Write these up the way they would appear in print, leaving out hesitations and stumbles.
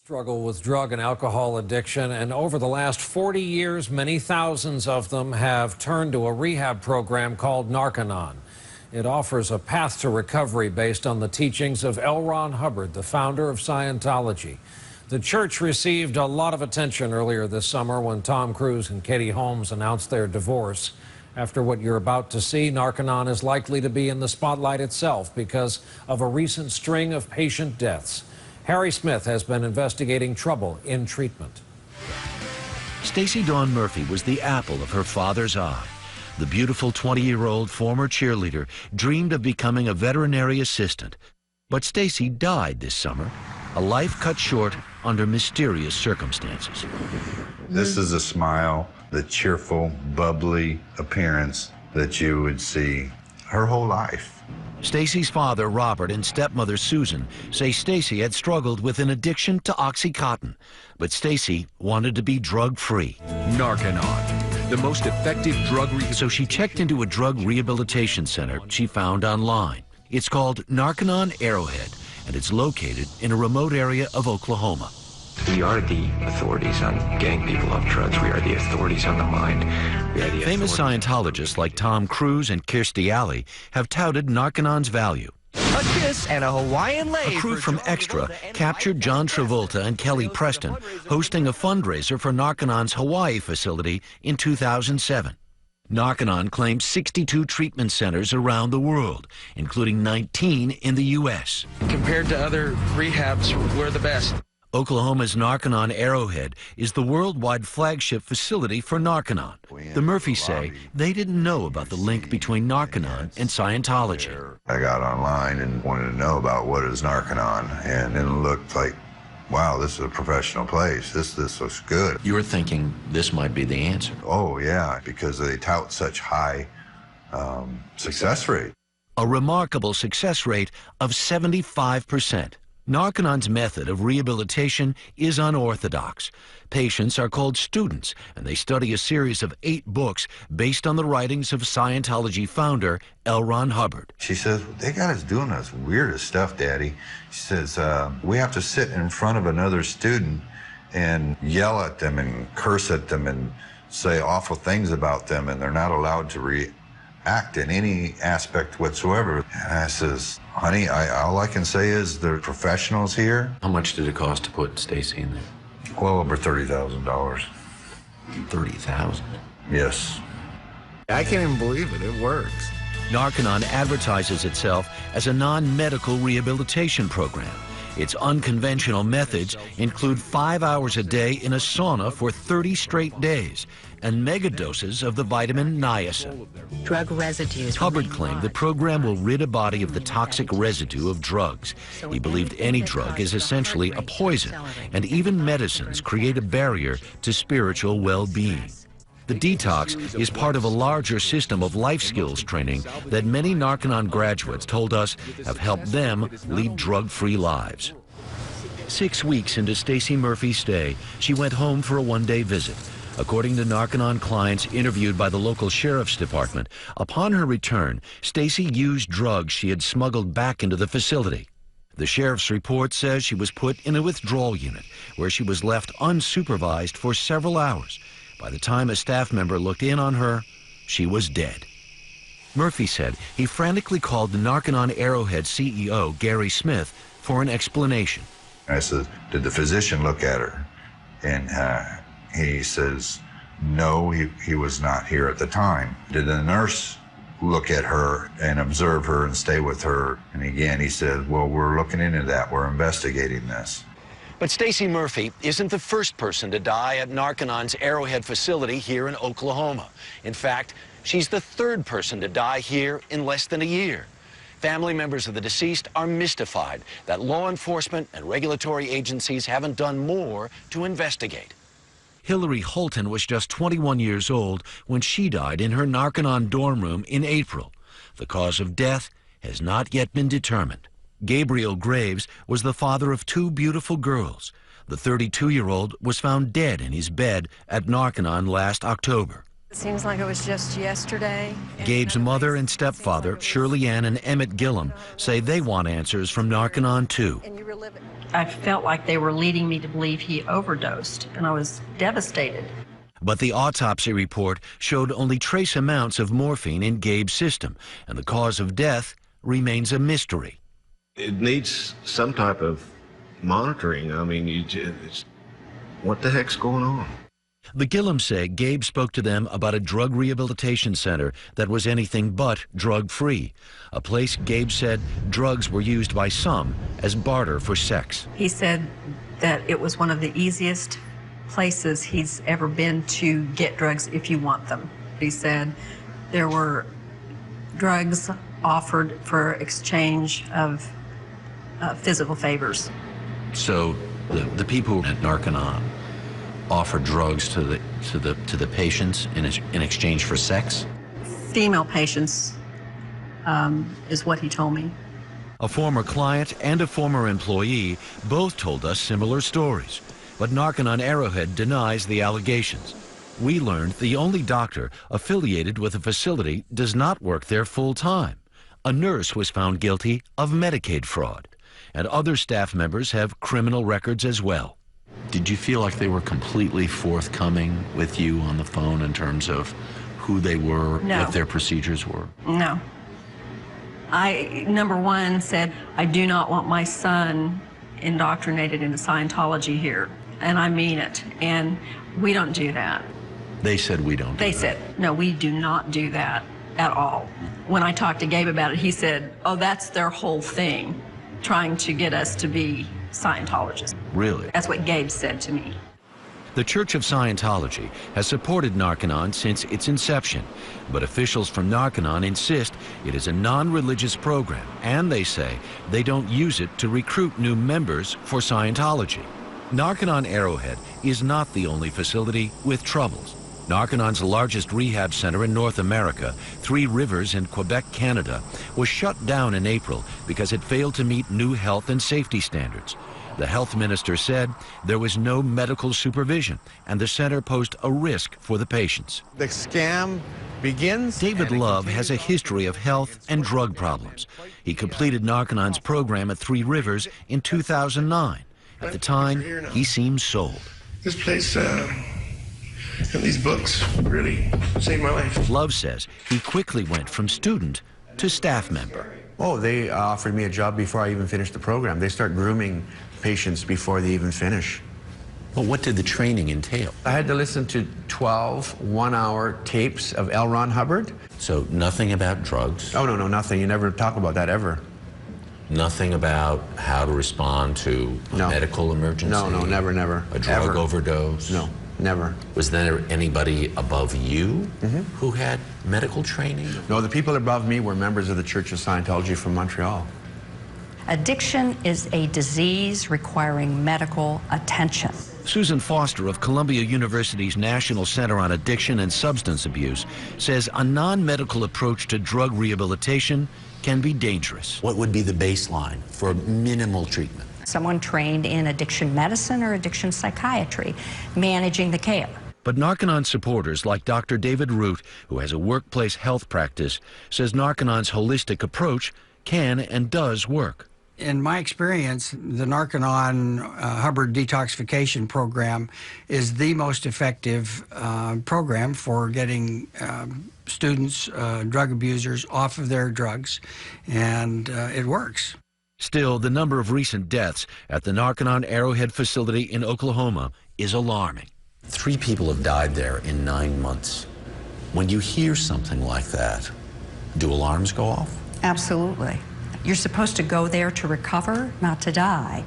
Struggle with drug and alcohol addiction, and over the last 40 years, many thousands of them have turned to a rehab program called Narconon. It offers a path to recovery based on the teachings of L. Ron Hubbard, the founder of Scientology. The church received a lot of attention earlier this summer when Tom Cruise and Katie Holmes announced their divorce. After what you're about to see, Narconon is likely to be in the spotlight itself because of a recent string of patient deaths. Harry Smith has been investigating trouble in treatment. Stacey Dawn Murphy was the apple of her father's eye. The beautiful 20-year-old former cheerleader dreamed of becoming a veterinary assistant. But Stacey died this summer, a life cut short under mysterious circumstances. This is a smile, the cheerful, bubbly appearance that you would see her whole life. Stacey's father, Robert, and stepmother, Susan, say Stacey had struggled with an addiction to Oxycontin, but Stacey wanted to be drug-free. Narconon, the most effective drug So she checked into a drug rehabilitation center she found online. It's called Narconon Arrowhead, and it's located in a remote area of Oklahoma. We are the authorities on getting people off drugs. We are the authorities on the mind. We are the Famous Scientologists like Tom Cruise and Kirstie Alley have touted Narconon's value. A kiss and a Hawaiian lei. A crew from Extra captured John Travolta and Kelly Preston hosting a fundraiser for Narconon's Hawaii facility in 2007. Narconon claims 62 treatment centers around the world, including 19 in the U.S. Compared to other rehabs, we're the best. Oklahoma's Narconon Arrowhead is the worldwide flagship facility for Narconon. The Murphys say they didn't know about the link between Narconon and Scientology. I got online and wanted to know about what is Narconon, and it looked like, wow, this is a professional place. This looks good. You were thinking this might be the answer. Oh, yeah, because they tout such high success rate. A remarkable success rate of 75%. Narconon's method of rehabilitation is unorthodox. Patients are called students, and they study a series of 8 books based on the writings of Scientology founder L. Ron Hubbard. She says, they got us doing this weirdest stuff, Daddy. She says, we have to sit in front of another student and yell at them and curse at them and say awful things about them, and they're not allowed to react in any aspect whatsoever. And I says, honey, all I can say is they're professionals here. How much did it cost to put Stacey in there? Well over $30,000. $30,000? Yes. I can't even believe it. It works. Narconon advertises itself as a non-medical rehabilitation program. Its unconventional methods include 5 hours a day in a sauna for 30 straight days and megadoses of the vitamin niacin. Drug residues. Hubbard claimed the program will rid a body of the toxic residue of drugs. He believed any drug is essentially a poison, and even medicines create a barrier to spiritual well-being. The detox is part of a larger system of life skills training that many Narconon graduates told us have helped them lead drug-free lives. 6 weeks into Stacey Murphy's stay, she went home for a one-day visit. According to Narconon clients interviewed by the local sheriff's department, upon her return, Stacey used drugs she had smuggled back into the facility. The sheriff's report says she was put in a withdrawal unit, where she was left unsupervised for several hours. By the time a staff member looked in on her, she was dead. Murphy said he frantically called the Narconon Arrowhead CEO, Gary Smith, for an explanation. I said, did the physician look at her? And he says, no, he was not here at the time. Did the nurse look at her and observe her and stay with her? And again, he said, well, we're looking into that. We're investigating this. But Stacey Murphy isn't the first person to die at Narconon's Arrowhead facility here in Oklahoma. In fact, she's the 3rd person to die here in less than a year. Family members of the deceased are mystified that law enforcement and regulatory agencies haven't done more to investigate. Hillary Holton was just 21 years old when she died in her Narconon dorm room in April. The cause of death has not yet been determined. Gabriel Graves was the father of 2 beautiful girls. The 32-year-old was found dead in his bed at Narconon last October. It seems like it was just yesterday. Gabe's mother and stepfather, Shirley Ann and Emmett Gillum, say they want answers from Narconon too. I felt like they were leading me to believe he overdosed, and I was devastated. But the autopsy report showed only trace amounts of morphine in Gabe's system, and the cause of death remains a mystery. It needs some type of monitoring. I mean, what the heck's going on? The Gillums say Gabe spoke to them about a drug rehabilitation center that was anything but drug-free, a place Gabe said drugs were used by some as barter for sex. He said that it was one of the easiest places he's ever been to get drugs if you want them. He said there were drugs offered for exchange of physical favors. So the people at Narconon offer drugs to the patients in exchange for sex? Female patients is what he told me. A former client and a former employee both told us similar stories, but Narconon Arrowhead denies the allegations. We learned the only doctor affiliated with the facility does not work there full-time. A nurse was found guilty of Medicaid fraud, and other staff members have criminal records as well. Did you feel like they were completely forthcoming with you on the phone in terms of who they were, No. what their procedures were? No. I, number one, said, I do not want my son indoctrinated into Scientology here, and I mean it, and we don't do that. They said we don't do They that. said, no, we do not do that at all. When I talked to Gabe about it, he said, oh, that's their whole thing, trying to get us to be Scientologists. Really? That's what Gabe said to me. The Church of Scientology has supported Narconon since its inception, but officials from Narconon insist it is a non-religious program, and they say they don't use it to recruit new members for Scientology. Narconon Arrowhead is not the only facility with troubles. Narconon's largest rehab center in North America, Three Rivers in Quebec, Canada, was shut down in April because it failed to meet new health and safety standards. The health minister said there was no medical supervision and the center posed a risk for the patients. The scam begins. David Love has a history of health and drug problems. He completed Narconon's program at Three Rivers in 2009. At the time, he seemed sold. This place and these books really saved my life. Love says he quickly went from student to staff member. Oh, they offered me a job before I even finished the program. They start grooming patients before they even finish. Well, what did the training entail? I had to listen to 12 one-hour tapes of L. Ron Hubbard. So nothing about drugs? Oh, no, nothing. You never talk about that ever. Nothing about how to respond to a medical emergency? No, never. A drug ever. Overdose? No, never. Was there anybody above you who had medical training? No, the people above me were members of the Church of Scientology from Montreal. Addiction is a disease requiring medical attention. Susan Foster of Columbia University's National Center on Addiction and Substance Abuse says a non-medical approach to drug rehabilitation can be dangerous. What would be the baseline for minimal treatment? Someone trained in addiction medicine or addiction psychiatry, managing the care. But Narconon supporters like Dr. David Root, who has a workplace health practice, says Narconon's holistic approach can and does work. In my experience, the Narconon Hubbard detoxification program is the most effective program for getting students, drug abusers, off of their drugs, and it works. Still, the number of recent deaths at the Narconon Arrowhead facility in Oklahoma is alarming. 3 people have died there in 9 months. When you hear something like that, do alarms go off? Absolutely. You're supposed to go there to recover, not to die.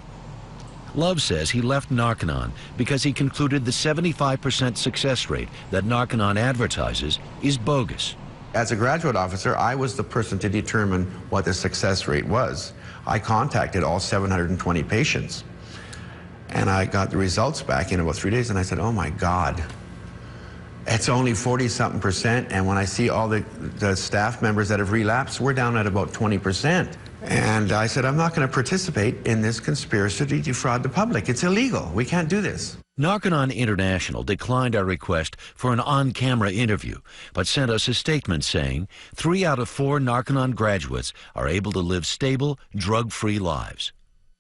Love says he left Narconon because he concluded the 75% success rate that Narconon advertises is bogus. As a graduate officer, I was the person to determine what the success rate was. I contacted all 720 patients, and I got the results back in about 3 days, and I said, oh my God, it's only 40-something%, and when I see all the staff members that have relapsed, we're down at about 20%. And I said, I'm not going to participate in this conspiracy to defraud the public. It's illegal. We can't do this. Narconon International declined our request for an on-camera interview, but sent us a statement saying 3 out of 4 Narconon graduates are able to live stable, drug-free lives.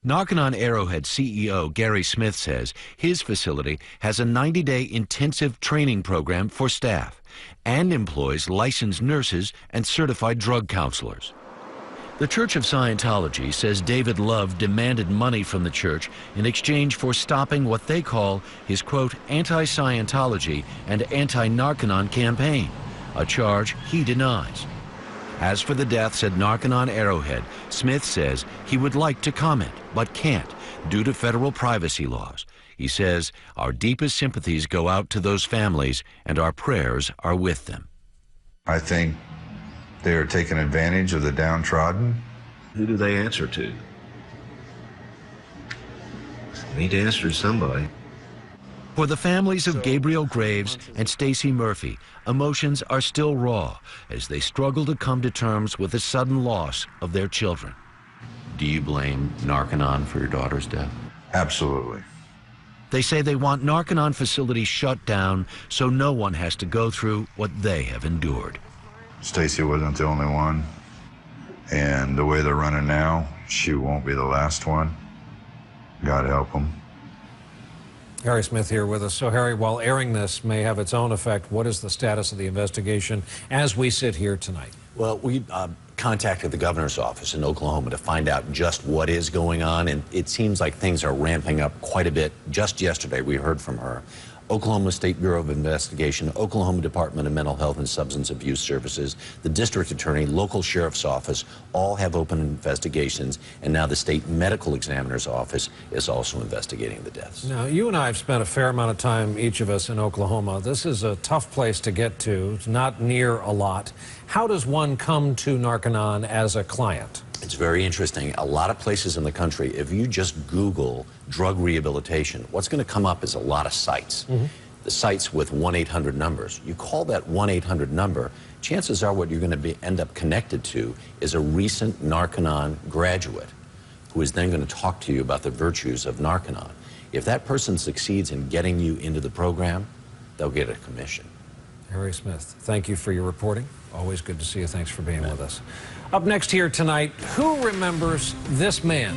Narconon Arrowhead CEO Gary Smith says his facility has a 90-day intensive training program for staff and employs licensed nurses and certified drug counselors. The Church of Scientology says David Love demanded money from the church in exchange for stopping what they call his, quote, anti-Scientology and anti-Narconon campaign, a charge he denies. As for the deaths at Narconon Arrowhead, Smith says he would like to comment, but can't, due to federal privacy laws. He says, our deepest sympathies go out to those families, and our prayers are with them. I think they are taking advantage of the downtrodden. Who do they answer to? They need to answer to somebody. For the families of Gabriel Graves and Stacy Murphy, emotions are still raw as they struggle to come to terms with the sudden loss of their children. Do you blame Narconon for your daughter's death? Absolutely. They say they want Narconon facilities shut down so no one has to go through what they have endured. Stacy wasn't the only one, and the way they're running now, she won't be the last one. God help them. Harry Smith here with us. So, Harry, while airing this may have its own effect, what is the status of the investigation as we sit here tonight? Well, we contacted the governor's office in Oklahoma to find out just what is going on, and it seems like things are ramping up quite a bit. Just yesterday, we heard from her. Oklahoma State Bureau of Investigation, Oklahoma Department of Mental Health and Substance Abuse Services, the district attorney, local sheriff's office, all have open investigations, and now the state medical examiner's office is also investigating the deaths. Now, you and I have spent a fair amount of time, each of us, in Oklahoma. This is a tough place to get to. It's not near a lot. How does one come to Narconon as a client? It's very interesting. A lot of places in the country, if you just Google drug rehabilitation, what's going to come up is a lot of sites. The sites with 1-800 numbers. You call that 1-800 number, chances are what you're going to end up connected to is a recent Narconon graduate who is then going to talk to you about the virtues of Narconon. If that person succeeds in getting you into the program, they'll get a commission. Harry Smith, thank you for your reporting. Always good to see you. Thanks for being with us. Up next here tonight, who remembers this man?